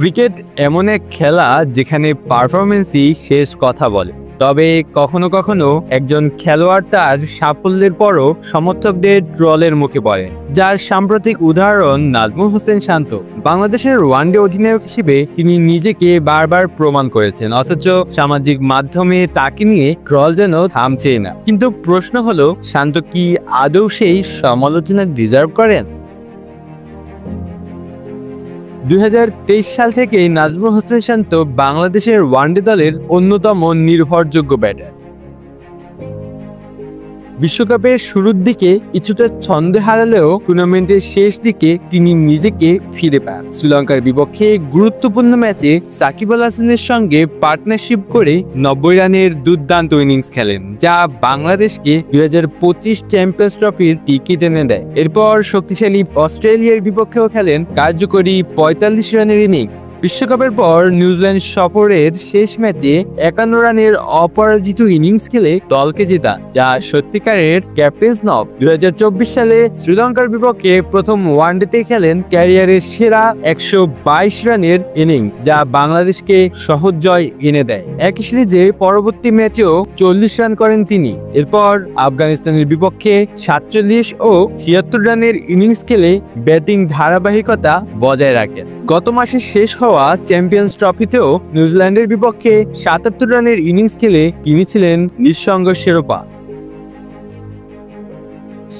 Cricket এমন এক খেলা যেখানে পারফরমেন্সই শেষ কথা বলে। তবে কখনো কখনো একজন খেলোয়াড় তার সাফল্যের পরও সমর্থকদের ট্রলের মুখে পড়ে, যার সাম্প্রতিক উদাহরণ নাজমুল হোসেন শান্ত। বাংলাদেশের ওয়ানডে অধিনায়ক হিসেবে তিনি নিজেকে বারবার প্রমাণ করেছেন, অথচ সামাজিক মাধ্যমে তাকে নিয়ে ট্রল যেন থামছেই না। কিন্তু প্রশ্ন হলো, শান্ত কি আদৌ সেই সমালোচনা ডিজার্ভ করেন? 2023 সাল থেকে নাজমুল হোসেন শান্ত বাংলাদেশের ওয়ানডে দলের অন্যতম নির্ভরযোগ্য ব্যাটার। বিশ্বকাপের শুরুর দিকে কিছুটা ছন্দ হারালেও টুর্নামেন্টের শেষ দিকে তিনি নিজেকে ফিরে পান। শ্রীলঙ্কার বিপক্ষে গুরুত্বপূর্ণ ম্যাচে সাকিব আল হাসানের সঙ্গে পার্টনারশিপ করে 90 রানের দুর্দান্ত ইনিংস খেলেন, যা বাংলাদেশকে 2025 চ্যাম্পিয়ন্স ট্রফির টিকিট এনে দেয়। এরপর শক্তিশালী অস্ট্রেলিয়ার বিপক্ষেও খেলেন কার্যকরী 45 রানের ইনিংস। বিশ্বকাপের পর নিউজিল্যান্ড সফরের শেষ ম্যাচে 51 রানের অপরাজিত ইনিংস খেলে দলকে জেতান, যা সত্যিকারের ক্যাপ্টেন্স নক। 2024 সালে শ্রীলঙ্কার বিপক্ষে প্রথম ওয়ানডেতে খেলেন ক্যারিয়ারের সেরা 122 রানের ইনিংস, যা বাংলাদেশকে সহজ জয় এনে দেয়। একই সিরিজে পরবর্তী ম্যাচেও 40 রান করেন তিনি। এরপর আফগানিস্তানের বিপক্ষে 47 ও 76 রানের ইনিংস খেলে ব্যাটিং ধারাবাহিকতা বজায় রাখেন। গত মাসে শেষ হওয়া চ্যাম্পিয়ন্স ট্রফিতেও নিউজিল্যান্ডের বিপক্ষে 77 রানের ইনিংস খেলে তিনি ছিলেন নিঃসঙ্গ শিরোপা।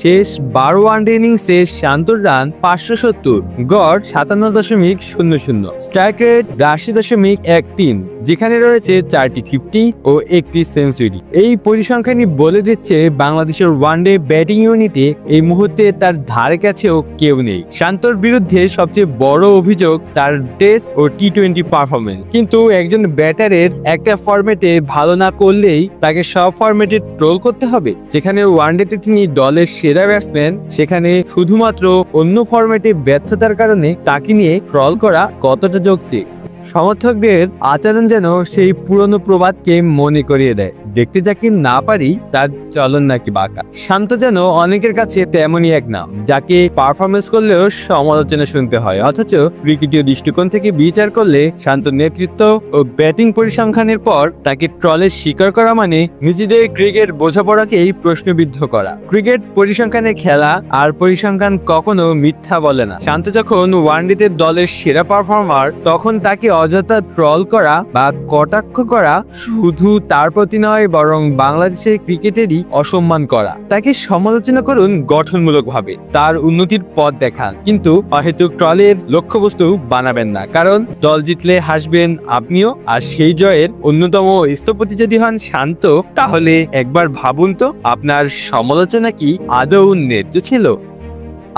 শেষ 12 ওয়ানডে ইনিংসে শান্তর রান 570, গড় 57.00, স্ট্রাইক রেট 82.13, যেখানে রয়েছে 4টি 50 ও 1টি সেঞ্চুরি। এই পরিসংখ্যানই বলে দিচ্ছে বাংলাদেশের ওয়ানডে ব্যাটিং ইউনিটে এই মুহূর্তে তার ধারে কাছেও কেউ নেই। শান্তর বিরুদ্ধে সবচেয়ে বড় অভিযোগ তার টেস্ট ও টি-20 পারফরমেন্স। কিন্তু একজন ব্যাটারের একটা ফরম্যাটে ভালো না করলেই তাকে সব ফরম্যাটে ট্রোল করতে হবে। যেখানে ওয়ানডেতে তিনি দলের সেরা ব্যাটসম্যান, সেখানে শুধুমাত্র অন্য ফরম্যাটে ব্যর্থতার কারণে তাকে নিয়ে ট্রল করা কতটা যৌক্তিক? সমর্থকদের আচরণ যেন সেই পুরনো প্রবাদকে মনে করিয়ে দেয়, দেখতে যাকে না পারি তার চলন নাকি বাঁকা। শান্ত যেন অনেকের কাছে তেমনই এক নাম, যাকে পারফরমেন্স করলেও সমালোচনা শুনতে হয়, অথচ ক্রিকেটীয় দৃষ্টিকোণ থেকে বিচার করলে শান্ত নেতৃত্ব ও ব্যাটিং পরিসংখ্যানের পর তাকে ট্রলের শিকার করা মানে নিজেদের ক্রিকেট বোঝাপড়াকেই প্রশ্নবিদ্ধ করা। ক্রিকেট পরিসংখ্যানের খেলা, আর পরিসংখ্যান কখনো মিথ্যা বলে না। শান্ত যখন ওয়ানডেতে দলের সেরা পারফর্মার, তখন তাকে অযথা ট্রল করা বা কটাক্ষ করা শুধু তার প্রতি নয়, বরং বাংলাদেশের ক্রিকেটেরই অসম্মান করা। তাকে সমালোচনা করুন গঠনমূলকভাবে, তার উন্নতির পথ দেখান, কিন্তু অহেতুক ট্রলের লক্ষ্যবস্তু বানাবেন না। কারণ দল জিতলে হাসবেন আপনিও, আর সেই জয়ের অন্যতম স্থপতি যদি হন শান্ত, তাহলে একবার ভাবুন তো আপনার সমালোচনা কি আদৌ ন্যায্য ছিল?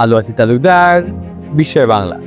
আলু আসি তালুকদার, বিস্ময় বাংলা।